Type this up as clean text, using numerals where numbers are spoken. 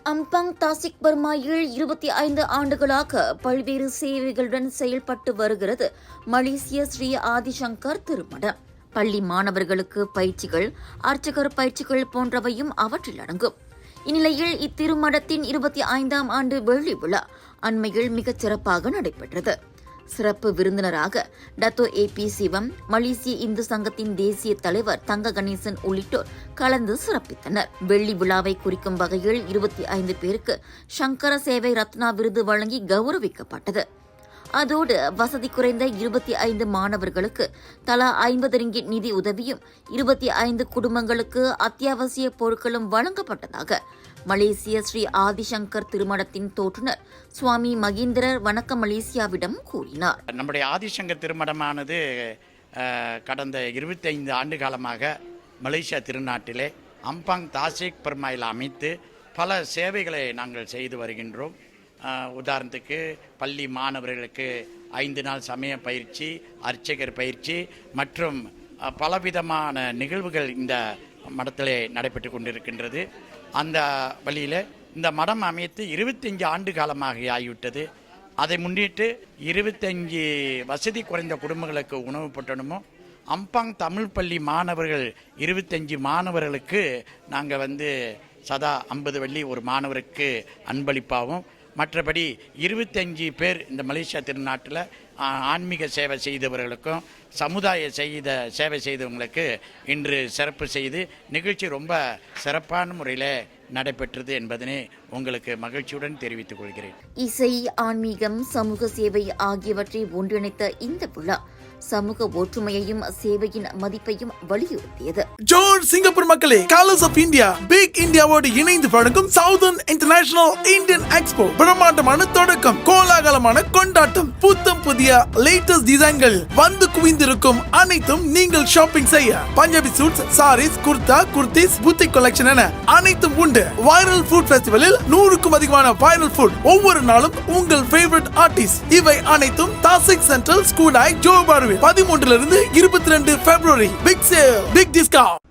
Ampang தாசிக் பர்மாயில் 25 ஆண்டுகளாக பல்வேறு சேவைகளுடன் செயல்பட்டு வருகிறது மலேசிய ஸ்ரீ ஆதிசங்கர் திருமடம். பள்ளி மாணவர்களுக்கு பயிற்சிகள், அர்ச்சகர் பயிற்சிகள் போன்றவையும் அவற்றில் அடங்கும். இந்நிலையில் இத்திருமடத்தின் 25ஆம் ஆண்டு வெள்ளி விழா அண்மையில் மிகச் சிறப்பாக நடைபெற்றது. சிறப்பு விருந்தினராக டத்தோ ஏ.பி. சிவம், மலேசிய இந்து சங்கத்தின் தேசிய தலைவர் தங்க கணேசன் உள்ளிட்டோர் கலந்து சிறப்பித்தனர். வெள்ளி விழாவை குறிக்கும் வகையில் 25 பேருக்கு சங்கர சேவை ரத்னா விருது வழங்கி கௌரவிக்கப்பட்டது. அதோடு வசதி குறைந்த 25 மாணவர்களுக்கு தலா 50 ரிங்கிட் நிதி உதவியும் 25 குடும்பங்களுக்கு அத்தியாவசிய பொருட்களும் வழங்கப்பட்டதாக மலேசிய ஸ்ரீ ஆதிசங்கர் திருமடத்தின் தோற்றுநர் சுவாமி மகேந்திரர் வணக்கம் மலேசியாவிடம் கூறினார். நம்முடைய ஆதிசங்கர் திருமடமானது கடந்த 25 ஆண்டு காலமாக மலேசியா திருநாட்டிலே அம்பாங் தாசிக் பர்மாயில் அமைத்து பல சேவைகளை நாங்கள் செய்து வருகின்றோம். உதாரணத்துக்கு பள்ளி மாணவர்களுக்கு 5 நாள் சமய பயிற்சி, அர்ச்சகர் பயிற்சி மற்றும் பலவிதமான நிகழ்வுகள் இந்த மடத்திலே நடைபெற்று கொண்டிருக்கின்றது. அந்த வழியில் இந்த மடம் அமைத்து 25 ஆண்டு காலமாக ஆகிவிட்டது. அதை முன்னிட்டு 25 வசதி குறைந்த குடும்பங்களுக்கு உணவு பட்டணமும், அம்பாங் தமிழ் பள்ளி மாணவர்கள் 25 மாணவர்களுக்கு நாங்கள் சதா 50 வெள்ளி ஒரு மாணவருக்கு அன்பளிப்பாகவும், மற்றபடி 25 பேர் இந்த மலேசியா திருநாட்டில் ஆன்மீக சேவை செய்தவர்களுக்கும் சமுதாய சேவை செய்தவங்களுக்கு இன்று சிறப்பு செய்து நிகழ்ச்சி ரொம்ப சிறப்பான முறையில் நடைபெற்றது என்பதனை உங்களுக்கு மகிழ்ச்சியுடன் தெரிவித்துக் கொள்கிறேன். இசை, ஆன்மீகம், சமூக சேவை ஆகியவற்றை ஒன்றிணைத்த இந்த விழா சமூக ஒற்றுமையையும் சேவையின் மதிப்பையும் வலியுறுத்தியது. ஜோர் சிங்கப்பூர் மக்களே, கலர்ஸ் ஆஃப் இந்தியா பிக் இந்தியாவோடு இணைந்து வழங்கும் சவுதர்ன் இன்டர்நேஷனல் இந்தியன் எக்ஸ்போ பிரம்மாண்டமான தொடக்கம், கோலாகலமான கொண்டாட்டம், புத்தம் புதிய லேட்டஸ்ட் டிசைன்கள் வந்து குவிந்திருக்கும். அனைத்தும் நீங்கள் ஷாப்பிங் செய்ய Punjabi suits, saris, kurta, kurtis, boutique collection என அனைத்தும் உண்டு. வைரல் ஃபுட் ஃபெஸ்டிவலில் 100க்கும் அதிகமான வைரல் ஃபுட், ஒவ்வொரு நாளும் உங்கள் ஃபேவரட் ஆர்டிஸ்ட். இவை அனைத்தும் தாசிக் சென்ட்ரல் ஸ்கூலாய் ஜோபார் 13 இருந்து 22 February. Big sale, big discount.